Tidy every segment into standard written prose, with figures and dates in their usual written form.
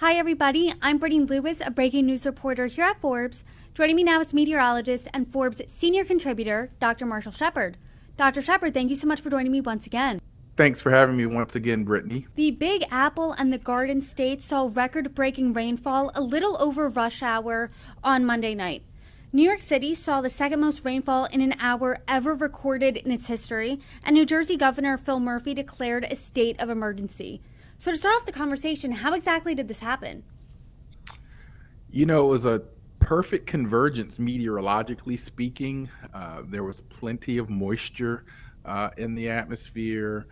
Hi, everybody. I'm Brittany Lewis, a breaking news reporter here at Forbes. Joining me now is meteorologist and Forbes senior contributor, Dr. Marshall Shepard. Dr. Shepard, thank you so much for joining me once again. Thanks for having me once again, Brittany. The Big Apple and the Garden State saw record-breaking rainfall a little over rush hour on Monday night. New York City saw the second most rainfall in an hour ever recorded in its history, and New Jersey Governor Phil Murphy declared a state of emergency. So to start off the conversation, how exactly did this happen? You know, it was a perfect convergence meteorologically speaking. There was plenty of moisture in the atmosphere.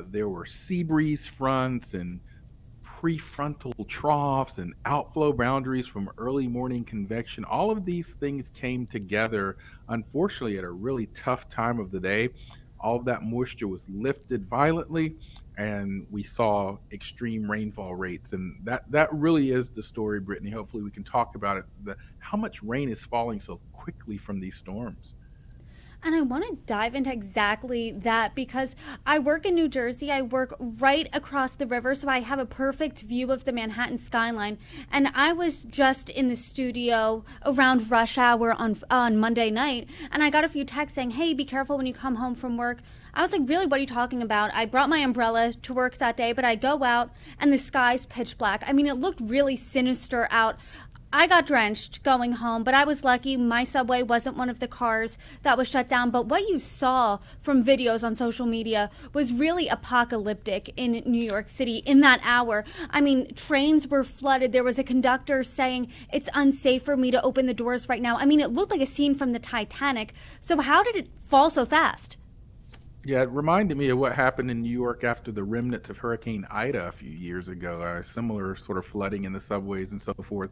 There were sea breeze fronts and prefrontal troughs and outflow boundaries from early morning convection. All of these things came together, unfortunately, at a really tough time of the day. All of that moisture was lifted violently, and we saw extreme rainfall rates. And that really is the story, Brittany. Hopefully we can talk about it. How much rain is falling so quickly from these storms? And I want to dive into exactly that because I work in New Jersey. I work right across the river, so I have a perfect view of the Manhattan skyline. And I was just in the studio around rush hour on Monday night, and I got a few texts saying, hey, be careful when you come home from work. I was like, really, what are you talking about? I brought my umbrella to work that day, but I go out and the sky's pitch black. I mean, it looked really sinister out. I got drenched going home, but I was lucky my subway wasn't one of the cars that was shut down. But what you saw from videos on social media was really apocalyptic in New York City in that hour. I mean, trains were flooded. There was a conductor saying, it's unsafe for me to open the doors right now. I mean, it looked like a scene from the Titanic. So how did it fall so fast? Yeah, it reminded me of what happened in New York after the remnants of Hurricane Ida a few years ago, similar sort of flooding in the subways and so forth.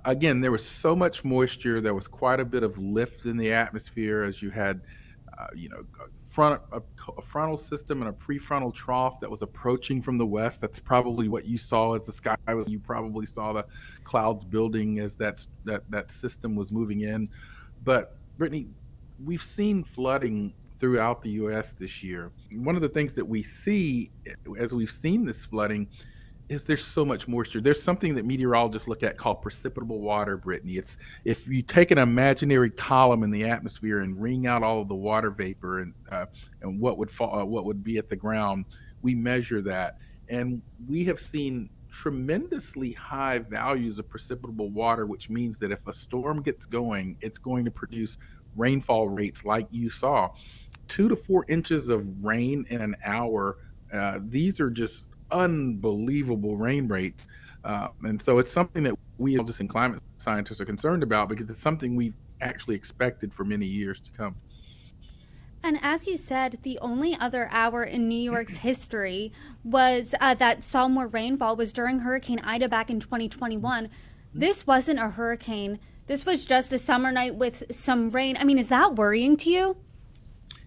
Again, there was so much moisture. There was quite a bit of lift in the atmosphere as you had, a frontal system and a prefrontal trough that was approaching from the west. That's probably what you saw as the sky was. You probably saw the clouds building as that system was moving in. But Brittany, we've seen flooding throughout the U.S. this year. One of the things that we see as we've seen this flooding is there's so much moisture. There's something that meteorologists look at called precipitable water, Brittany. It's if you take an imaginary column in the atmosphere and wring out all of the water vapor and what would fall, what would be at the ground, we measure that, and we have seen tremendously high values of precipitable water, which means that if a storm gets going, it's going to produce rainfall rates like you saw, 2 to 4 inches of rain in an hour. These are just unbelievable rain rates. And so it's something that we just in climate scientists are concerned about because it's something we've actually expected for many years to come. And as you said, the only other hour in New York's history was that saw more rainfall was during Hurricane Ida back in 2021. This wasn't a hurricane. This was just a summer night with some rain. I mean, is that worrying to you?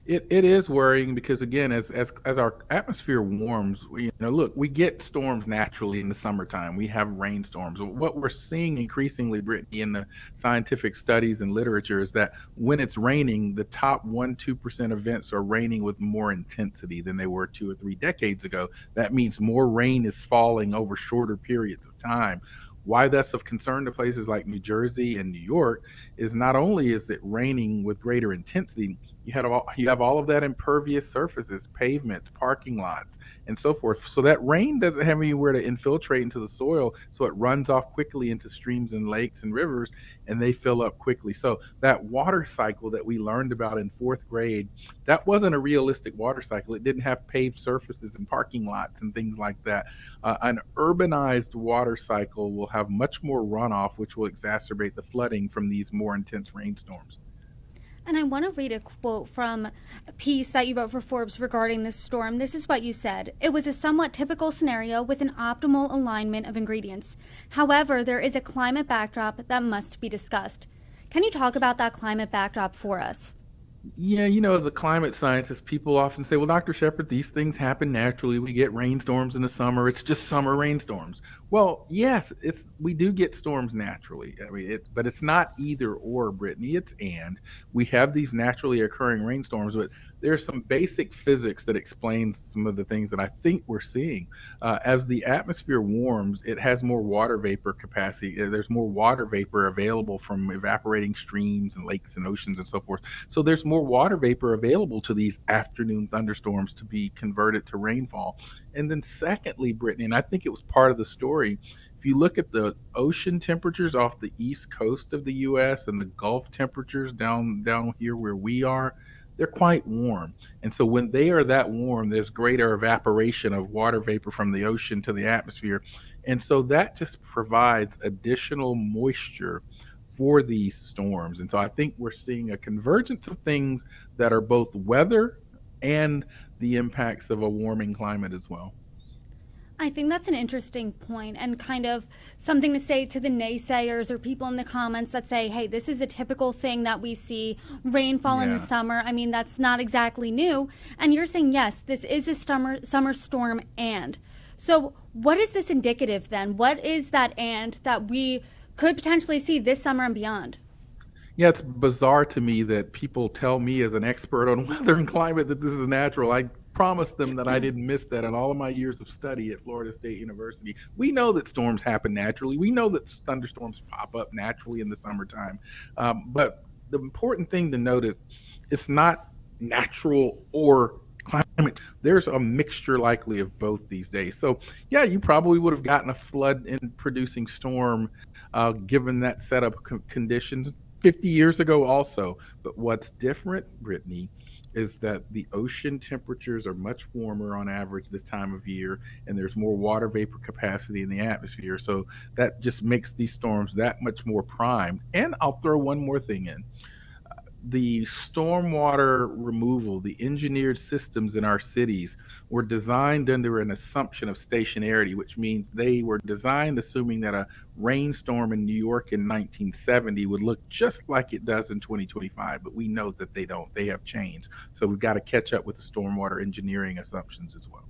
It is worrying because again, as our atmosphere warms, look, we get storms naturally in the summertime. We have rainstorms. What we're seeing increasingly, Brittany, in the scientific studies and literature is that when it's raining, the top 1-2% events are raining with more intensity than they were 2 or 3 decades ago. That means more rain is falling over shorter periods of time. Why that's of concern to places like New Jersey and New York is not only is it raining with greater intensity, you have all of that impervious surfaces, pavements, parking lots, and so forth. So that rain doesn't have anywhere to infiltrate into the soil, so it runs off quickly into streams and lakes and rivers, and they fill up quickly. So that water cycle that we learned about in 4th grade, that wasn't a realistic water cycle. It didn't have paved surfaces and parking lots and things like that. An urbanized water cycle will have much more runoff, which will exacerbate the flooding from these more intense rainstorms. And I want to read a quote from a piece that you wrote for Forbes regarding this storm. This is what you said. It was a somewhat typical scenario with an optimal alignment of ingredients. However, there is a climate backdrop that must be discussed. Can you talk about that climate backdrop for us? Yeah, as a climate scientist, people often say, well, Dr. Shepard, these things happen naturally. We get rainstorms in the summer. It's just summer rainstorms. Well, yes, we do get storms naturally. I mean, but it's not either or, Brittany. It's and. We have these naturally occurring rainstorms, but there's some basic physics that explains some of the things that I think we're seeing. As the atmosphere warms, it has more water vapor capacity. There's more water vapor available from evaporating streams and lakes and oceans and so forth. So there's more water vapor available to these afternoon thunderstorms to be converted to rainfall. And then secondly, Brittany, and I think it was part of the story, if you look at the ocean temperatures off the east coast of the US and the Gulf temperatures down here where we are, they're quite warm. And so when they are that warm, there's greater evaporation of water vapor from the ocean to the atmosphere. And so that just provides additional moisture for these storms. And so I think we're seeing a convergence of things that are both weather and the impacts of a warming climate as well. I think that's an interesting point and kind of something to say to the naysayers or people in the comments that say, hey, this is a typical thing that we see rainfall in the Yeah. summer. I mean, that's not exactly new. And you're saying, yes, this is a summer storm. And so, what is this indicative then? What is that and that we could potentially see this summer and beyond? Yeah, it's bizarre to me that people tell me as an expert on weather and climate that this is natural. I promised them that I didn't miss that in all of my years of study at Florida State University. We know that storms happen naturally. We know that thunderstorms pop up naturally in the summertime. But the important thing to note is it's not natural or climate. There's a mixture likely of both these days. So, yeah, you probably would have gotten a flood in producing storm given that setup conditions 50 years ago also. But what's different, Brittany, is that the ocean temperatures are much warmer on average this time of year, and there's more water vapor capacity in the atmosphere. So that just makes these storms that much more primed. And I'll throw one more thing in: the stormwater removal, the engineered systems in our cities were designed under an assumption of stationarity, which means they were designed assuming that a rainstorm in New York in 1970 would look just like it does in 2025. But we know that they don't, they have changed. So we've got to catch up with the stormwater engineering assumptions as well.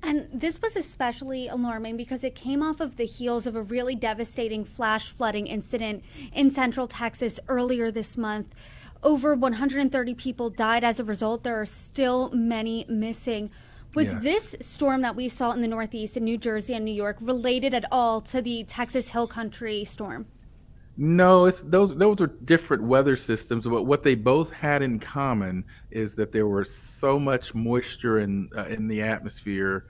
And this was especially alarming because it came off of the heels of a really devastating flash flooding incident in central Texas earlier this month. Over 130 people died as a result. There are still many missing. Was Yes. this storm that we saw in the Northeast in New Jersey and New York related at all to the Texas Hill Country storm? No, it's those are different weather systems, but what they both had in common is that there was so much moisture in the atmosphere,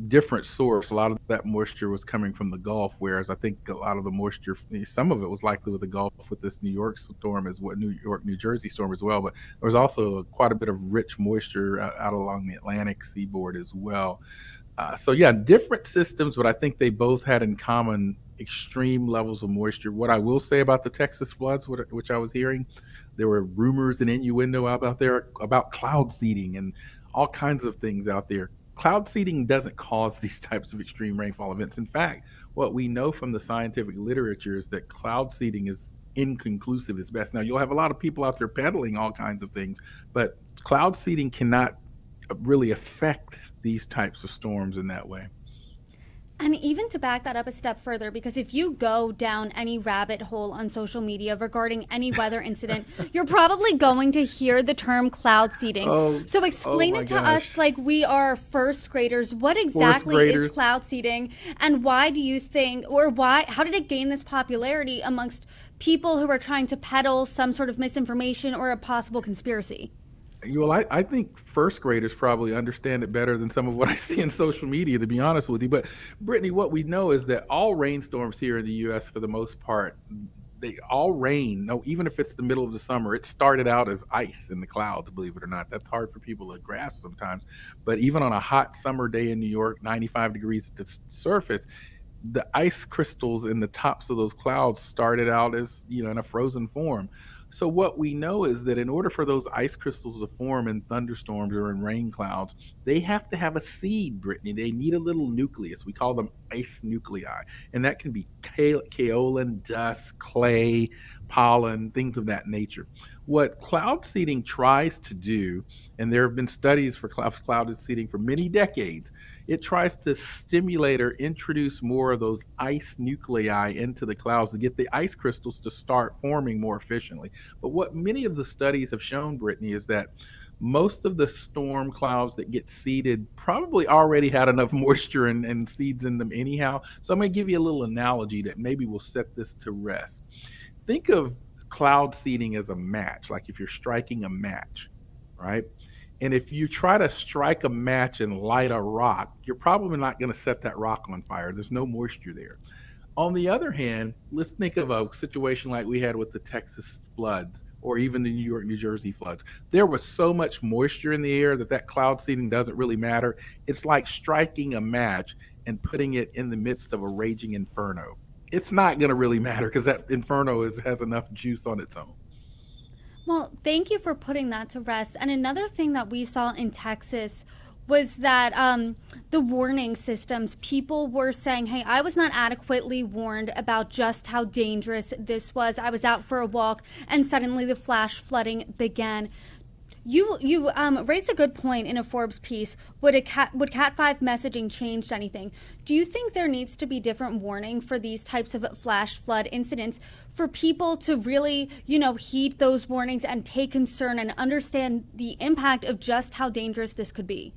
different source. A lot of that moisture was coming from the Gulf, whereas I think a lot of the moisture, some of it was likely with the Gulf with this New York storm as well, New York, New Jersey storm as well. But there was also quite a bit of rich moisture out along the Atlantic seaboard as well. So yeah, different systems, but I think they both had in common extreme levels of moisture. What I will say about the Texas floods, which I was hearing, there were rumors and innuendo out there about cloud seeding and all kinds of things out there. Cloud seeding doesn't cause these types of extreme rainfall events. In fact, what we know from the scientific literature is that cloud seeding is inconclusive as best. Now, you'll have a lot of people out there peddling all kinds of things, but cloud seeding cannot really affect these types of storms in that way. And even to back that up a step further, because if you go down any rabbit hole on social media regarding any weather incident, you're probably going to hear the term cloud seeding. Oh, So oh explain my it to us gosh. like we are first graders. What Fourth exactly is graders. cloud seeding, and why do you think, or why, how did it gain this popularity amongst people who are trying to peddle some sort of misinformation or a possible conspiracy? Well, I think first graders probably understand it better than some of what I see in social media, to be honest with you. But Brittany, what we know is that all rainstorms here in the U.S., for the most part, they all rain. No, even if it's the middle of the summer, it started out as ice in the clouds. Believe it or not, that's hard for people to grasp sometimes. But even on a hot summer day in New York, 95 degrees at the surface, the ice crystals in the tops of those clouds started out as in a frozen form. So what we know is that in order for those ice crystals to form in thunderstorms or in rain clouds, they have to have a seed, Brittany. They need a little nucleus. We call them ice nuclei, and that can be kaolin, dust, clay, pollen, things of that nature. What cloud seeding tries to do, and there have been studies for cloud seeding for many decades, it tries to stimulate or introduce more of those ice nuclei into the clouds to get the ice crystals to start forming more efficiently. But what many of the studies have shown, Brittany, is that most of the storm clouds that get seeded probably already had enough moisture and seeds in them anyhow. So I'm going to give you a little analogy that maybe will set this to rest. Think of cloud seeding as a match, like if you're striking a match, right? And if you try to strike a match and light a rock, you're probably not going to set that rock on fire. There's no moisture there. On the other hand, let's think of a situation like we had with the Texas floods or even the New York, New Jersey floods. There was so much moisture in the air that cloud seeding doesn't really matter. It's like striking a match and putting it in the midst of a raging inferno. It's not going to really matter because that inferno has enough juice on its own. Well, thank you for putting that to rest. And another thing that we saw in Texas was that the warning systems, people were saying, hey, I was not adequately warned about just how dangerous this was. I was out for a walk and suddenly the flash flooding began. You raised a good point in a Forbes piece. Would Cat 5 messaging changed anything? Do you think there needs to be different warning for these types of flash flood incidents for people to really, heed those warnings and take concern and understand the impact of just how dangerous this could be?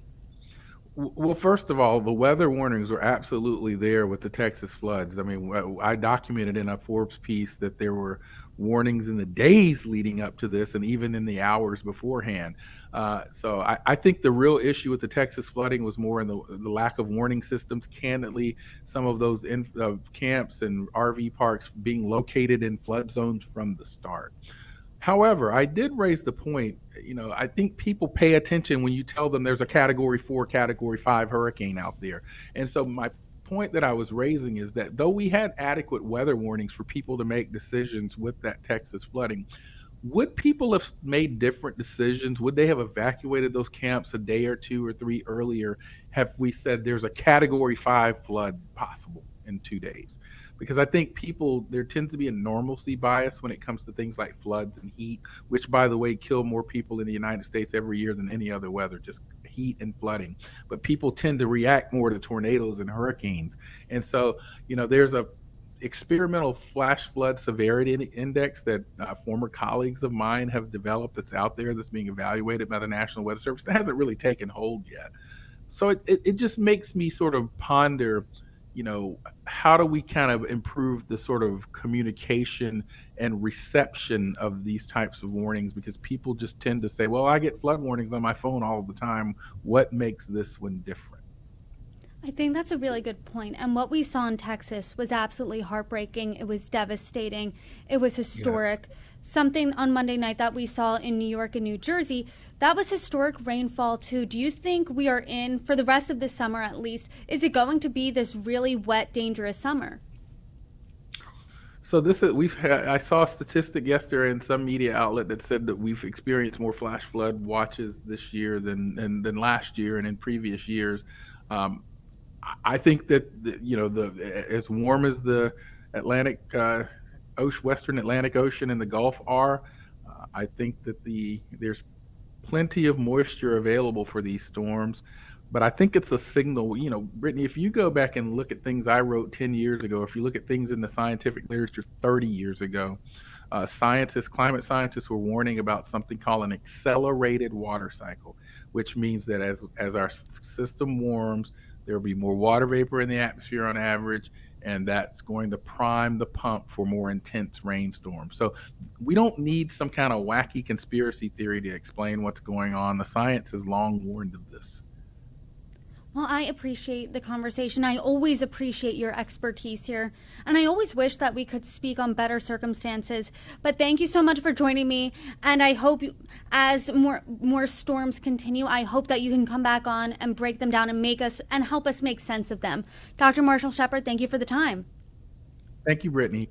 Well, first of all, the weather warnings were absolutely there with the Texas floods. I mean, I documented in a Forbes piece that there were warnings in the days leading up to this and even in the hours beforehand. So I think the real issue with the Texas flooding was more in the lack of warning systems. Candidly, some of those camps and RV parks being located in flood zones from the start. However, I did raise the point, I think people pay attention when you tell them there's a category 4, category 5 hurricane out there. And so my point that I was raising is that though we had adequate weather warnings for people to make decisions with that Texas flooding, would people have made different decisions? Would they have evacuated those camps a day or 2 or 3 earlier? Have we said there's a category 5 flood possible in 2 days? Because I think there tends to be a normalcy bias when it comes to things like floods and heat, which, by the way, kill more people in the United States every year than any other weather, just heat and flooding. But people tend to react more to tornadoes and hurricanes. And so, there's a experimental flash flood severity index that former colleagues of mine have developed that's out there that's being evaluated by the National Weather Service. That hasn't really taken hold yet. So it just makes me sort of ponder, how do we kind of improve the sort of communication and reception of these types of warnings? Because people just tend to say, well, I get flood warnings on my phone all the time. What makes this one different? I think that's a really good point. And what we saw in Texas was absolutely heartbreaking. It was devastating. It was historic. Yes. Something on Monday night that we saw in New York and New Jersey, that was historic rainfall too. Do you think we are in, for the rest of the summer at least, is it going to be this really wet, dangerous summer? So I saw a statistic yesterday in some media outlet that said that we've experienced more flash flood watches this year than last year and in previous years. I think that as warm as the Atlantic Western Atlantic Ocean and the Gulf are, I think that there's plenty of moisture available for these storms. But I think it's a signal, Brittany, if you go back and look at things I wrote 10 years ago, if you look at things in the scientific literature 30 years ago, climate scientists were warning about something called an accelerated water cycle, which means that as our system warms, there will be more water vapor in the atmosphere on average, and that's going to prime the pump for more intense rainstorms. So we don't need some kind of wacky conspiracy theory to explain what's going on. The science has long warned of this. Well, I appreciate the conversation. I always appreciate your expertise here. And I always wish that we could speak on better circumstances. But thank you so much for joining me. And I hope as more storms continue, I hope that you can come back on and break them down and help us make sense of them. Dr. Marshall Shepard, thank you for the time. Thank you, Brittany.